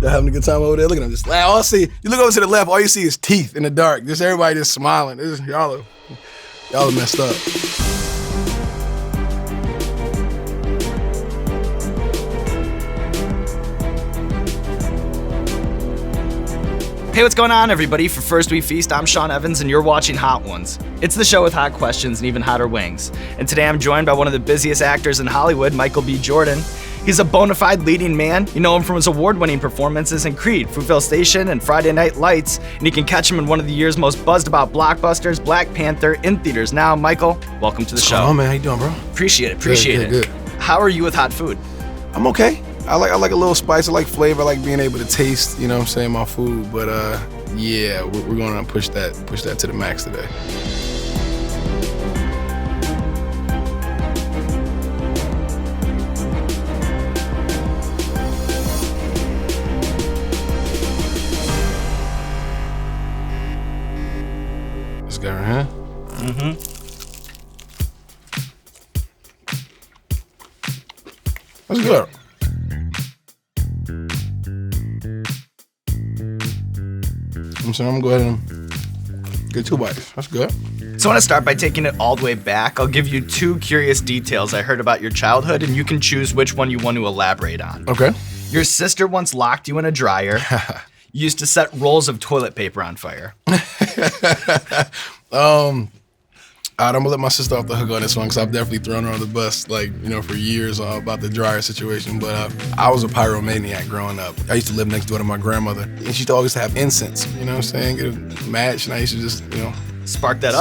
Y'all having a good time over there? Look at them just laugh. All I see, you look over to the left, all you see is teeth in the dark. Just everybody just smiling. Y'all are messed up. Hey, what's going on, everybody? For First We Feast, I'm Sean Evans, and you're watching Hot Ones. It's the show with hot questions and even hotter wings. And today I'm joined by one of the busiest actors in Hollywood, Michael B. Jordan. He's a bona fide leading man. You know him from his award-winning performances in Creed, Fruitvale Station, and Friday Night Lights. And you can catch him in one of the year's most buzzed about blockbusters, Black Panther, in theaters now. Michael, welcome to the show. Oh man, how you doing, bro? Appreciate it. Good. How are you with hot food? I'm okay. I like a little spice. I like flavor. I like being able to taste, you know what I'm saying, my food. But yeah, we're gonna push that to the max today. This guy right here. That's good. So I'm gonna go ahead and get 2 bites. That's good. So I want to start by taking it all the way back. I'll give you 2 curious details I heard about your childhood, and you can choose which one you want to elaborate on. Okay. Your sister once locked you in a dryer. You used to set rolls of toilet paper on fire. I'm gonna let my sister off the hook on this one because I've definitely thrown her on the bus, for years about the dryer situation. But I was a pyromaniac growing up. I used to live next door to my grandmother, and she used to always have incense. You know what I'm saying? Get a match, and I used to just, spark that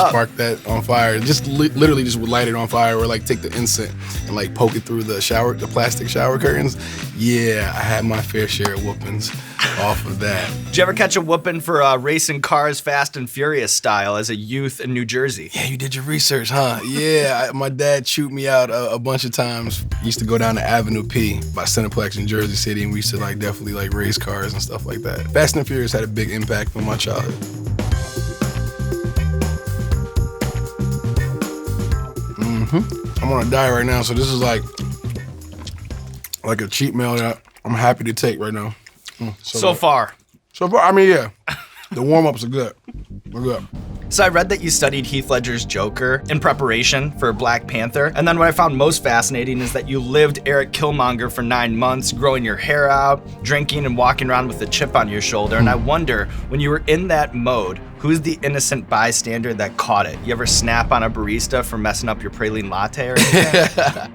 on fire. Just literally just would light it on fire, or take the incense and poke it through the plastic shower curtains. Yeah, I had my fair share of whoopings off of that. Did you ever catch a whooping for racing cars Fast and Furious style as a youth in New Jersey? Yeah, you did your research, huh? Yeah, my dad chewed me out a bunch of times. He used to go down to Avenue P by Cineplex in Jersey City, and we used to definitely race cars and stuff like that. Fast and Furious had a big impact on my childhood. I'm on a diet right now, so this is like a cheat meal that I'm happy to take right now. So far, I mean, yeah. The warm-ups are good. We're good. So I read that you studied Heath Ledger's Joker in preparation for Black Panther. And then what I found most fascinating is that you lived Eric Killmonger for 9 months, growing your hair out, drinking, and walking around with a chip on your shoulder. And I wonder, when you were in that mode, who's the innocent bystander that caught it? You ever snap on a barista for messing up your praline latte or anything?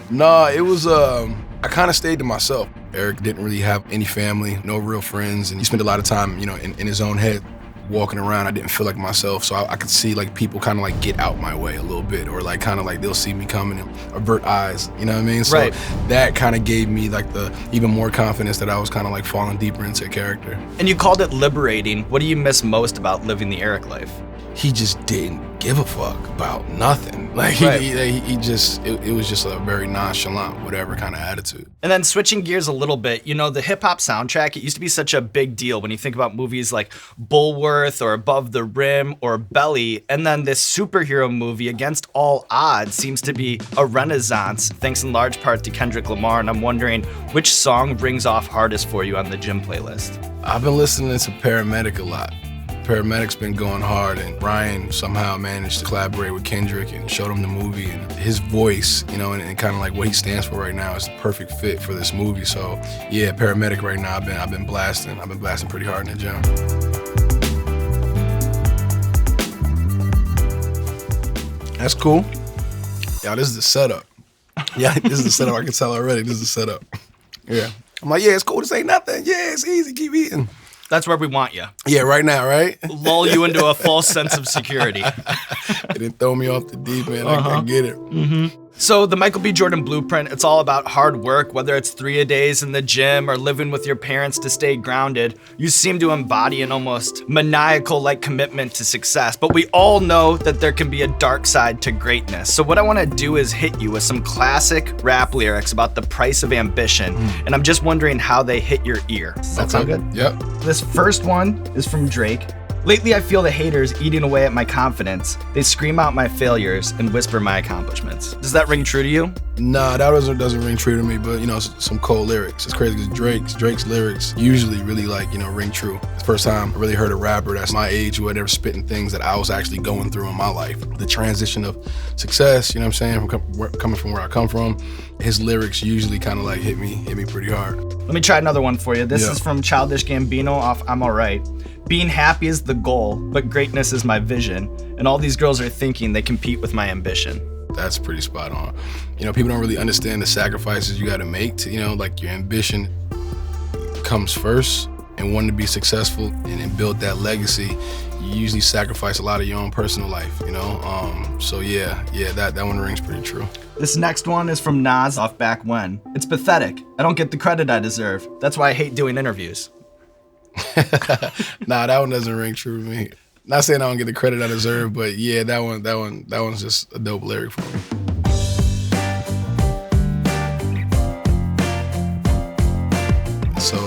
No, it was, I kind of stayed to myself. Eric didn't really have any family, no real friends, and he spent a lot of time, in his own head walking around. I didn't feel like myself, so I could see people kind of get out my way a little bit, or they'll see me coming and avert eyes, you know what I mean? So right. That kind of gave me the even more confidence that I was kind of falling deeper into character. And you called it liberating. What do you miss most about living the Eric life? He just didn't give a fuck about nothing. Right. It was just a very nonchalant, whatever kind of attitude. And then switching gears a little bit, the hip hop soundtrack, it used to be such a big deal when you think about movies like Bulworth or Above the Rim or Belly. And then this superhero movie, Against All Odds, seems to be a renaissance, thanks in large part to Kendrick Lamar. And I'm wondering, which song rings off hardest for you on the gym playlist? I've been listening to Paramedic a lot. Paramedic's been going hard, and Ryan somehow managed to collaborate with Kendrick and showed him the movie, and his voice, and kind of what he stands for right now is the perfect fit for this movie. So yeah, Paramedic right now, I've been blasting pretty hard in the gym. That's cool. Yeah, this is the setup. Yeah, this is the setup. I can tell already. This is the setup. Yeah. I'm like, yeah, it's cool. This ain't nothing. Yeah, it's easy. Keep eating. That's where we want you. Yeah, right now, right? Lull you into a false sense of security. It didn't throw me off the deep end. I get it. Mm-hmm. So the Michael B. Jordan blueprint, it's all about hard work, whether it's 3-a-days in the gym or living with your parents to stay grounded. You seem to embody an almost maniacal-like commitment to success, but we all know that there can be a dark side to greatness. So what I want to do is hit you with some classic rap lyrics about the price of ambition, and I'm just wondering how they hit your ear. Does that sound good? Yep. This first one is from Drake. Lately, I feel the haters eating away at my confidence. They scream out my failures and whisper my accomplishments. Does that ring true to you? Nah, that doesn't ring true to me, but some cold lyrics. It's crazy because Drake's lyrics usually really ring true. It's the first time I really heard a rapper that's my age who had ever spitting things that I was actually going through in my life. The transition of success, you know what I'm saying, coming from where I come from, his lyrics usually kind of like hit me pretty hard. Let me try another one for you. This is from Childish Gambino off I'm Alright. Being happy is the goal, but greatness is my vision. And all these girls are thinking they compete with my ambition. That's pretty spot on. People don't really understand the sacrifices you got to make to, like your ambition comes first, and wanting to be successful and build that legacy, you usually sacrifice a lot of your own personal life, So that one rings pretty true. This next one is from Nas off Back When. It's pathetic. I don't get the credit I deserve. That's why I hate doing interviews. Nah, that one doesn't ring true to me. Not saying I don't get the credit I deserve, but yeah, that one's just a dope lyric for me. So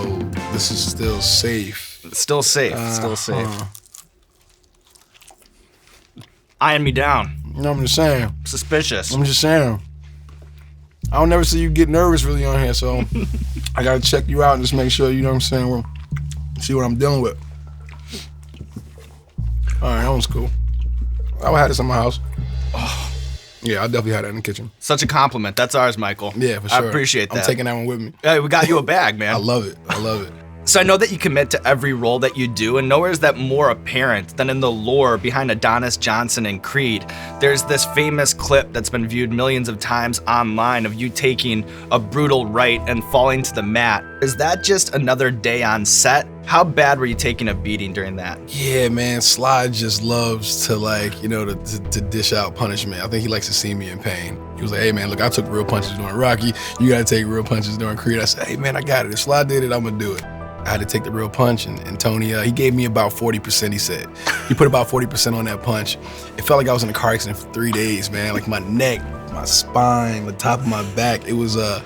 this is still safe. Still safe. Eyeing me down. I'm just saying. Suspicious. I'm just saying. I don't never see you get nervous really on here, so I gotta check you out and just make sure, we'll see what I'm dealing with. All right, that one's cool. I would have this in my house. Oh. Yeah, I definitely had that in the kitchen. Such a compliment. That's ours, Michael. Yeah, for sure. I appreciate that. I'm taking that one with me. Hey, we got you a bag, man. I love it. So I know that you commit to every role that you do, and nowhere is that more apparent than in the lore behind Adonis Johnson and Creed. There's this famous clip that's been viewed millions of times online of you taking a brutal right and falling to the mat. Is that just another day on set? How bad were you taking a beating during that? Yeah, man, Sly just loves to to dish out punishment. I think he likes to see me in pain. He was like, hey man, look, I took real punches during Rocky. You gotta take real punches during Creed. I said, hey man, I got it. If Sly did it, I'm gonna do it. I had to take the real punch, and Tony, he gave me about 40%, he said. He put about 40% on that punch. It felt like I was in a car accident for 3 days, man. Like my neck, my spine, the top of my back. It was a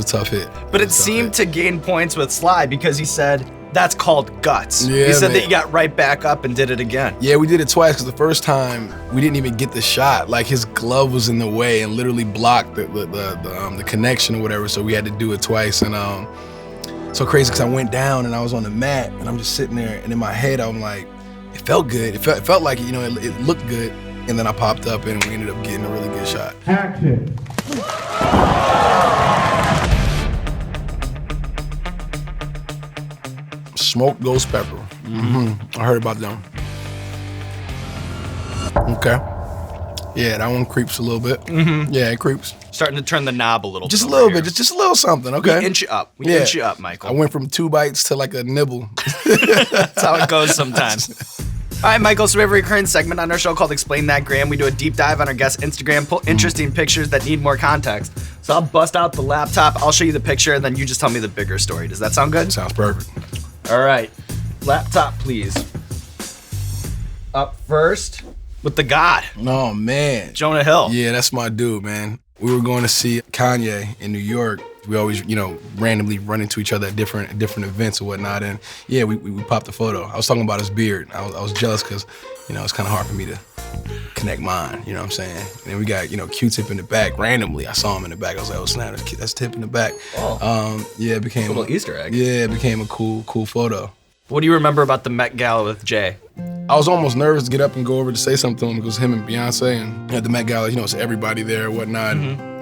tough hit. But it seemed to gain points with Sly because he said, that's called guts. Yeah, he said man. that you got right back up and did it again. Yeah, we did it twice because the first time we didn't even get the shot. Like his glove was in the way and literally blocked the connection or whatever. So we had to do it twice. And so crazy because I went down and I was on the mat and I'm just sitting there, and in my head I'm like, it felt good. It felt like it looked good. And then I popped up and we ended up getting a really good shot. Action. Smoked ghost pepper. Mm-hmm. I heard about them. Okay. Yeah, that one creeps a little bit. Mm-hmm. Yeah, it creeps. Starting to turn the knob a little. Just a little bit, just a little something, okay? We inch you up. We inch you up, Michael. I went from 2 bites to like a nibble. That's how it goes sometimes. All right, Michael, so we have a recurring segment on our show called Explain That Graham. We do a deep dive on our guest's Instagram, pull interesting pictures that need more context. So I'll bust out the laptop, I'll show you the picture, and then you just tell me the bigger story. Does that sound good? Sounds perfect. All right, laptop, please. Up first with the God. Oh, man. Jonah Hill. Yeah, that's my dude, man. We were going to see Kanye in New York. We always, randomly run into each other at different events or whatnot. And yeah, we popped a photo. I was talking about his beard. I was jealous because, it's kind of hard for me to connect mine, you know what I'm saying? And then we got, Q-Tip in the back. Randomly, I saw him in the back. I was like, oh, snap, that's Tip in the back. Oh. Yeah, it became a little Easter egg. Yeah, it became a cool photo. What do you remember about the Met Gala with Jay? I was almost nervous to get up and go over to say something to him because him and Beyonce and at the Met Gala, it's everybody there and whatnot. Mm-hmm.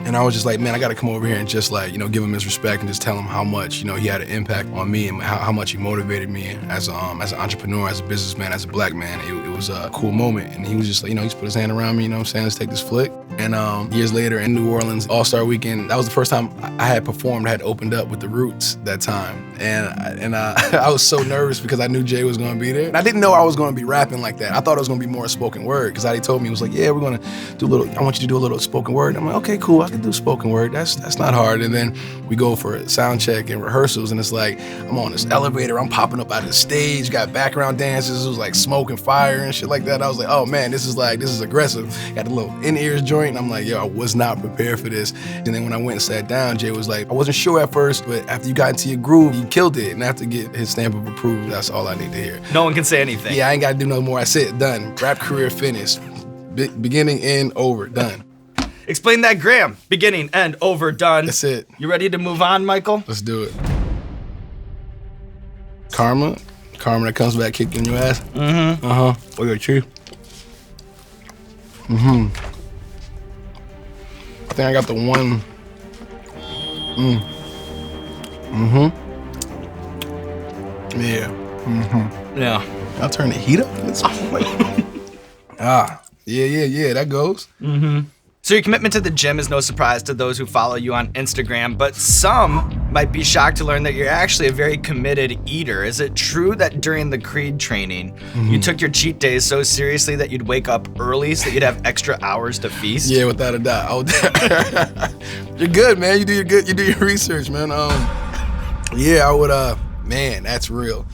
And I was just like, man, I got to come over here and just give him his respect and just tell him how much, he had an impact on me and how much he motivated me as an entrepreneur, as a businessman, as a black man. It was a cool moment. And he was just like, he's put his hand around me, let's take this flick. And years later in New Orleans, All-Star Weekend, that was the first time I had performed, I had opened up with the Roots that time. And I was so nervous because I knew Jay was going to be there. And I didn't know I was going to be rapping like that. I thought it was going to be more spoken word because he told me, he was like, yeah, we're going to do I want you to do a little spoken word. I'm like, okay, cool. can do spoken word. That's not hard. And then we go for a sound check and rehearsals, and it's like I'm on this elevator, I'm popping up out of the stage, got background dancers, it was like smoke and fire and shit like that. I was like, oh man, this is aggressive. Got the little in-ears joint, and I'm like, yo, I was not prepared for this. And then when I went and sat down, Jay was like, I wasn't sure at first, but after you got into your groove, you killed it. And after get his stamp of approval, that's all I need to hear. No one can say anything. Yeah, I ain't got to do no more. I said, done. Rap career finished. Beginning, end, over, done. Explain that, Graham. Beginning, end, over, done. That's it. You ready to move on, Michael? Let's do it. Karma that comes back kicking your ass. Mm-hmm. Oh, your tree. I think I got the one. Yeah. Yeah. I'll turn the heat up. Yeah, that goes. So your commitment to the gym is no surprise to those who follow you on Instagram, but some might be shocked to learn that you're actually a very committed eater. Is it true that during the Creed training, you took your cheat days so seriously that you'd wake up early so that you'd have extra hours to feast? Yeah, without a doubt. You're good, man. You do your research, man. Yeah, I would. Man, that's real.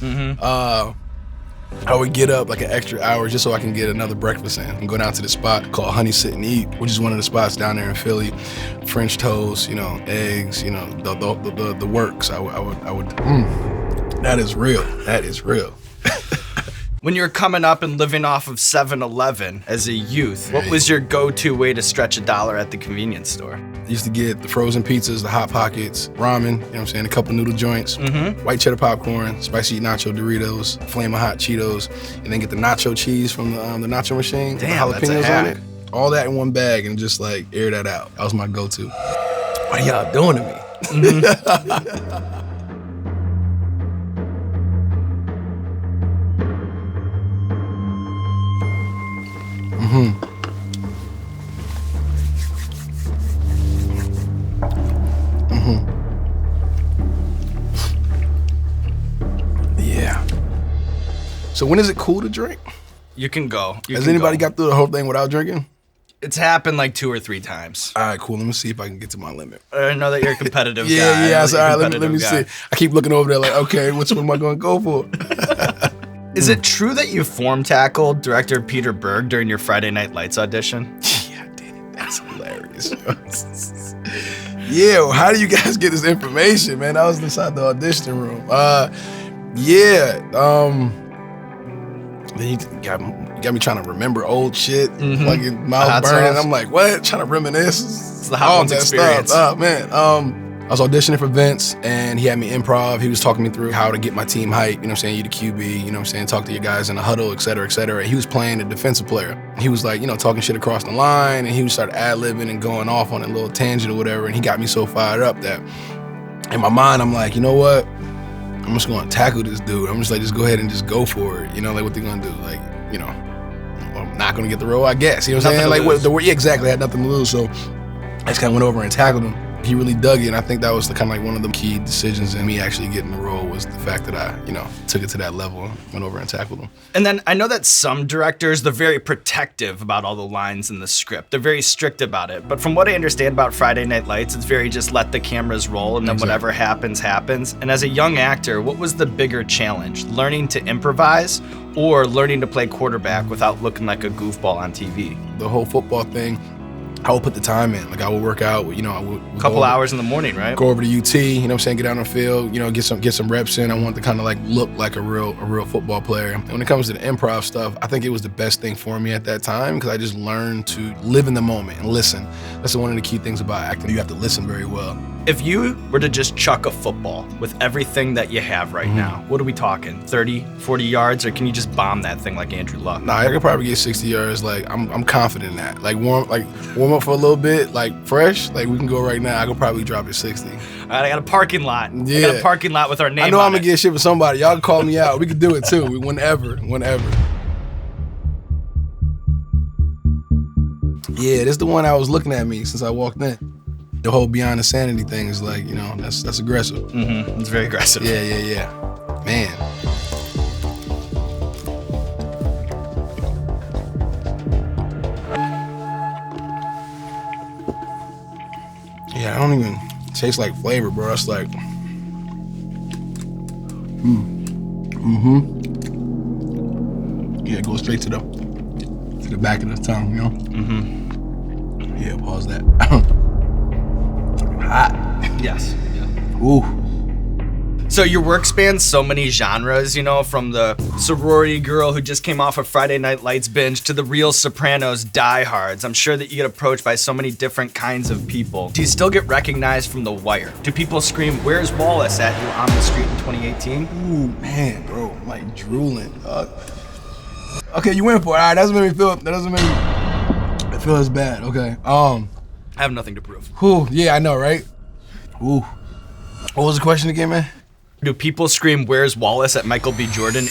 I would get up like an extra hour just so I can get another breakfast in and go down to the spot called Honey Sit and Eat, which is one of the spots down there in Philly. French toast, eggs, the works. I would. That is real. That is real. When you were coming up and living off of 7-Eleven as a youth, what was your go-to way to stretch $1 at the convenience store? I used to get the frozen pizzas, the Hot Pockets, ramen, a couple noodle joints, white cheddar popcorn, spicy nacho Doritos, Flamin' Hot Cheetos, and then get the nacho cheese from the nacho machine. Damn, with the that's a jalapenos on hack. it. All that in one bag and just like air that out. That was my go-to. What are y'all doing to me? Yeah. So when is it cool to drink? You can go. Has anybody got through the whole thing without drinking? It's happened like 2 or 3 times. All right, cool. Let me see if I can get to my limit. I know that you're a competitive guy. Yeah. All right, let me see. I keep looking over there like, okay, which one am I going to go for? Is it true that you form tackled director Peter Berg during your Friday Night Lights audition? Yeah, I did it. That's hilarious. Yeah, well, how do you guys get this information, man? I was inside the audition room. Then you got me trying to remember old shit, like mouth burning. I'm like, what? Trying to reminisce. It's the Hot Ones experience. Oh man. I was auditioning for Vince, and he had me improv. He was talking me through how to get my team hype. You the QB. Talk to your guys in the huddle, et cetera, et cetera. He was playing a defensive player. He was like, talking shit across the line, and he would start ad-libbing and going off on a little tangent or whatever. And he got me so fired up that in my mind, I'm like, you know what? I'm just gonna tackle this dude. I'm just like, just go ahead and just go for it. Like what they gonna do? Like, I'm not gonna get the role, I guess. You know what I'm saying? Like exactly. I had nothing to lose. So I just kind of went over and tackled him. He really dug it, and I think that was kind of like one of the key decisions in me actually getting the role was the fact that I, took it to that level and went over and tackled him. And then I know that some directors, they're very protective about all the lines in the script. They're very strict about it. But from what I understand about Friday Night Lights, it's very just let the cameras roll and then whatever happens, happens. And as a young actor, what was the bigger challenge? Learning to improvise or learning to play quarterback without looking like a goofball on TV? The whole football thing, I would put the time in. Like I would work out, I would couple hours in the morning, right? Go over to UT, get out on the field, get some reps in. I want to kind of like look like a real football player. And when it comes to the improv stuff, I think it was the best thing for me at that time because I just learned to live in the moment and listen. That's one of the key things about acting. You have to listen very well. If you were to just chuck a football with everything that you have right now, what are we talking? 30, 40 yards, or can you just bomb that thing like Andrew Luck? Nah, I could probably get 60 yards. Like I'm confident in that. Like warm up for a little bit, like fresh. Like we can go right now. I could probably drop it 60. All right, I got a parking lot. Yeah. I got a parking lot with our name on it. I know I'm gonna get shit with somebody. Y'all can call me out. We could do it too. Whenever. Yeah, this is the one I was looking at me since I walked in. The whole beyond insanity thing is like, that's aggressive. It's very aggressive. Yeah. Man. Yeah, I don't even taste like flavor, bro. It's like, Yeah, go straight to the back of the tongue, you know? Yeah, pause that. Hot. Yes. Yeah. Ooh. So your work spans so many genres, you know, from the sorority girl who just came off a Friday Night Lights binge to the real Sopranos diehards. I'm sure that you get approached by so many different kinds of people. Do you still get recognized from The Wire? Do people scream, "Where's Wallace?" at you on the street in 2018? Ooh, man, bro, I'm like drooling. Okay, you went for it. All right, that doesn't make me feel as bad. Okay. I have nothing to prove. Whew, yeah, I know, right? Ooh. What was the question again, man? Do people scream, "Where's Wallace?" at Michael B. Jordan?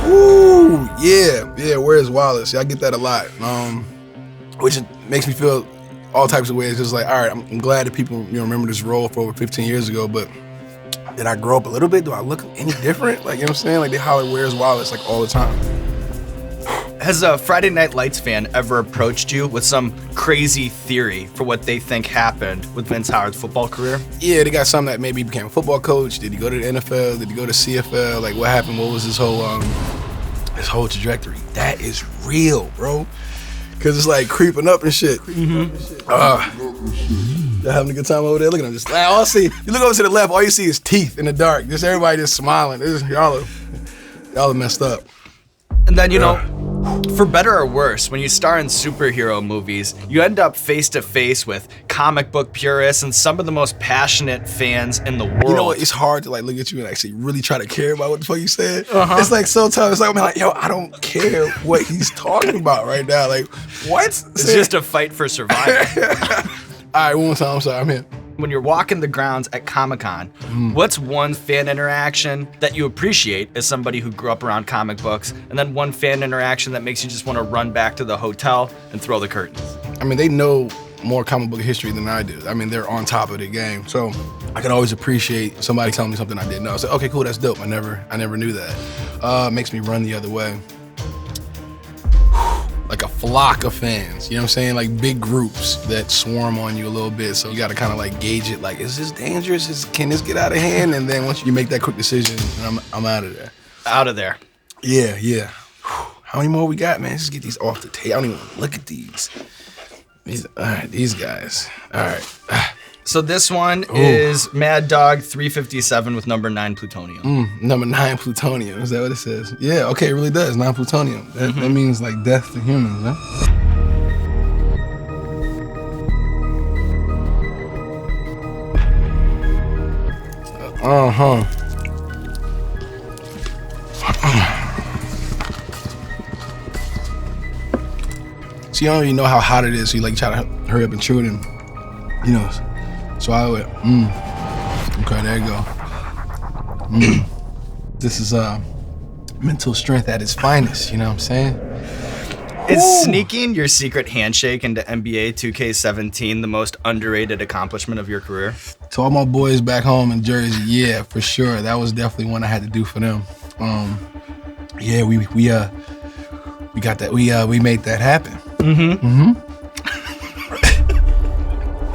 Ooh, yeah, where's Wallace? Yeah, I get that a lot. Which makes me feel all types of ways. Just like, all right, I'm glad that people, remember this role for over 15 years ago, but did I grow up a little bit? Do I look any different? Like, you know what I'm saying? Like, they holler, "Where's Wallace?" like all the time. Has a Friday Night Lights fan ever approached you with some crazy theory for what they think happened with Vince Howard's football career? Yeah, they got some that maybe he became a football coach. Did he go to the NFL? Did he go to CFL? Like, what happened? What was his whole trajectory? That is real, bro. Cause it's like creeping up and shit. Y'all having a good time over there? Look at them. Just all I see. You look over to the left, all you see is teeth in the dark. Just everybody just smiling. Y'all are messed up. And then, for better or worse, when you star in superhero movies, you end up face to face with comic book purists and some of the most passionate fans in the world. You know what? It's hard to like look at you and actually really try to care about what the fuck you said. It's like so tough. It's like, man, yo, I don't care what he's talking about right now. Like, what? It's just a fight for survival. All right, one more time. I'm sorry, I'm here. When you're walking the grounds at Comic-Con, what's one fan interaction that you appreciate as somebody who grew up around comic books, and then one fan interaction that makes you just want to run back to the hotel and throw the curtains? I mean, they know more comic book history than I do. I mean, they're on top of the game. So I can always appreciate somebody telling me something I didn't know. So, okay, cool, that's dope. I never knew that. Makes me run the other way. Like a flock of fans, you know what I'm saying? Like big groups that swarm on you a little bit. So you gotta kind of like gauge it. Like, is this dangerous? Can this get out of hand? And then once you make that quick decision, I'm out of there. Out of there. Yeah. How many more we got, man? Let's get these off the table. I don't even want to look at these. All right, these guys. All right. So this one is Mad Dog 357 with number 9 plutonium. Number 9 plutonium. Is that what it says? Yeah, okay, it really does. 9 plutonium. That means like death to humans, huh? So you don't even know how hot it is, so you like try to hurry up and chew it and, swallow it. Okay, there you go. This is mental strength at its finest, you know what I'm saying? Is sneaking your secret handshake into NBA 2K17 the most underrated accomplishment of your career? To all my boys back home in Jersey, yeah, for sure. That was definitely one I had to do for them. Yeah, we got that. We made that happen.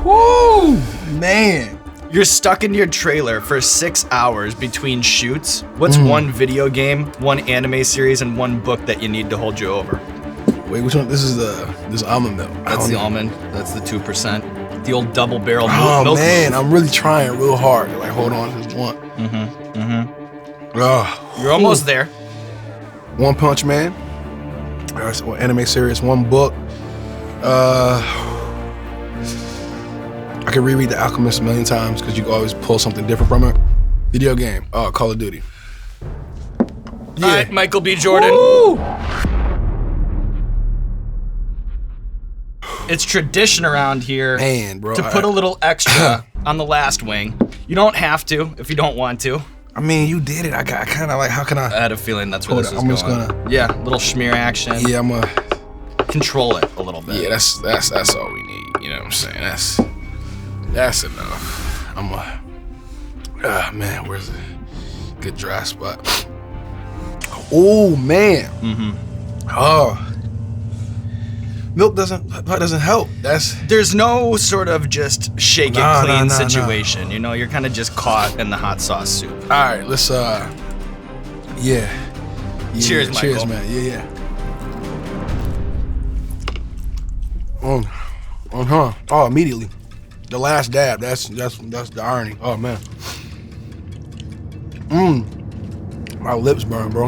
Woo, man. You're stuck in your trailer for 6 hours between shoots. What's one video game, one anime series, and one book that you need to hold you over? Wait, which one? This is this almond milk. That's the almond. That's the 2%. The old double barrel milk. Oh man, I'm really trying real hard to like hold on to this one. You're almost there. One Punch Man. Or anime series, one book. I can reread The Alchemist a million times because you can always pull something different from it. Video game, Call of Duty. Yeah. All right, Michael B. Jordan. Woo! It's tradition around here Man, bro, to put a little extra on the last wing. You don't have to if you don't want to. I mean, you did it. I kind of like, how can I? I had a feeling that's where this was I'm going. just gonna. Yeah, little schmear action. Yeah, I'm gonna control it a little bit. Yeah, that's all we need. You know what I'm saying? That's enough. I'm man, where's the good dry spot? Oh man. Oh. milk doesn't help. There's no sort of just shake it clean situation. You know, you're kind of just caught in the hot sauce soup. All right, let's yeah. Cheers, Michael. Cheers, man. Yeah. Oh, immediately. The last dab. That's the irony. Oh man. My lips burn, bro.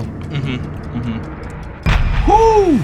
Woo!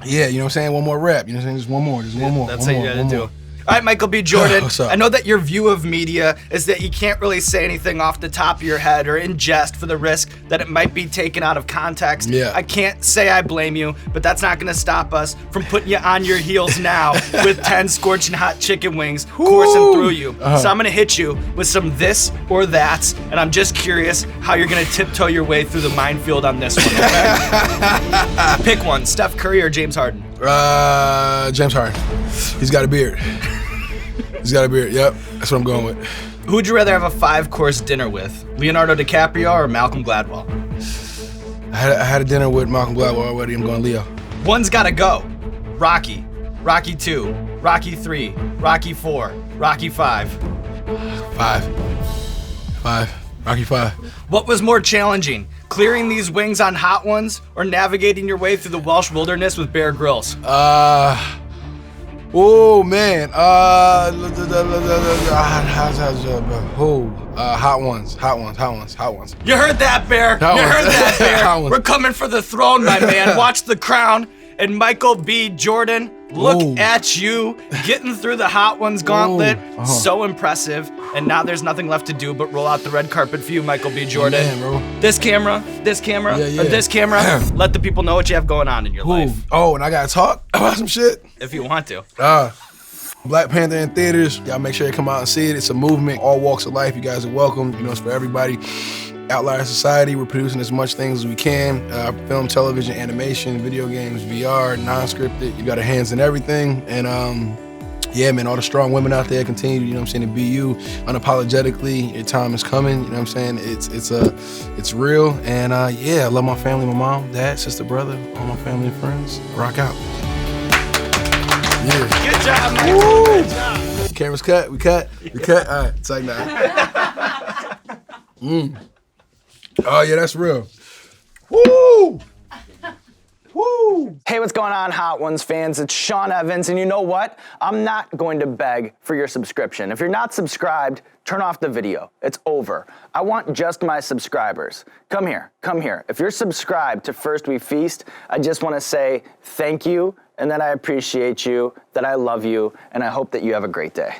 Yeah, you know what I'm saying? One more rep. You know what I'm saying? Just one more. That's how you gotta do. All right, Michael B. Jordan. What's up? I know that your view of media is that you can't really say anything off the top of your head or in jest for the risk that it might be taken out of context. Yeah. I can't say I blame you, but that's not gonna stop us from putting you on your heels now with 10 scorching hot chicken wings coursing through you. So I'm gonna hit you with some this or that's, and I'm just curious how you're gonna tiptoe your way through the minefield on this one, okay? Pick one, Steph Curry or James Harden? James Harden. He's got a beard. Yep, that's what I'm going with. Who'd you rather have a 5-course dinner with? Leonardo DiCaprio or Malcolm Gladwell? I had a dinner with Malcolm Gladwell already. I'm going Leo. One's gotta go. Rocky, Rocky 2, Rocky 3, Rocky 4, Rocky 5. 5. Rocky 5. What was more challenging, clearing these wings on Hot Ones or navigating your way through the Welsh wilderness with Bear Grylls? Oh man. Hot ones. You heard that, Bear? We're coming for the throne, my man. Watch The Crown. And Michael B. Jordan, look at you getting through the Hot Ones gauntlet. So impressive. And now there's nothing left to do but roll out the red carpet for you, Michael B. Jordan. Man, bro. This camera, or this camera, let the people know what you have going on in your life. Oh, and I gotta talk about some shit? If you want to. Black Panther in theaters. Y'all make sure you come out and see it. It's a movement, all walks of life. You guys are welcome. You know, it's for everybody. Outlier Society, we're producing as much things as we can. Film, television, animation, video games, VR, non-scripted. You got our hands in everything. And yeah, man, all the strong women out there continue, you know what I'm saying, to be you unapologetically. Your time is coming, you know what I'm saying? It's real. And yeah, I love my family, my mom, dad, sister, brother, all my family and friends. Rock out. Yeah. Good job, Michael. Good job. Cameras cut, we cut. All right, it's like that. Oh yeah, that's real. Woo! Woo! Hey, what's going on, Hot Ones fans? It's Sean Evans, and you know what? I'm not going to beg for your subscription. If you're not subscribed, turn off the video. It's over. I want just my subscribers. Come here. If you're subscribed to First We Feast, I just want to say thank you, and that I appreciate you, that I love you, and I hope that you have a great day.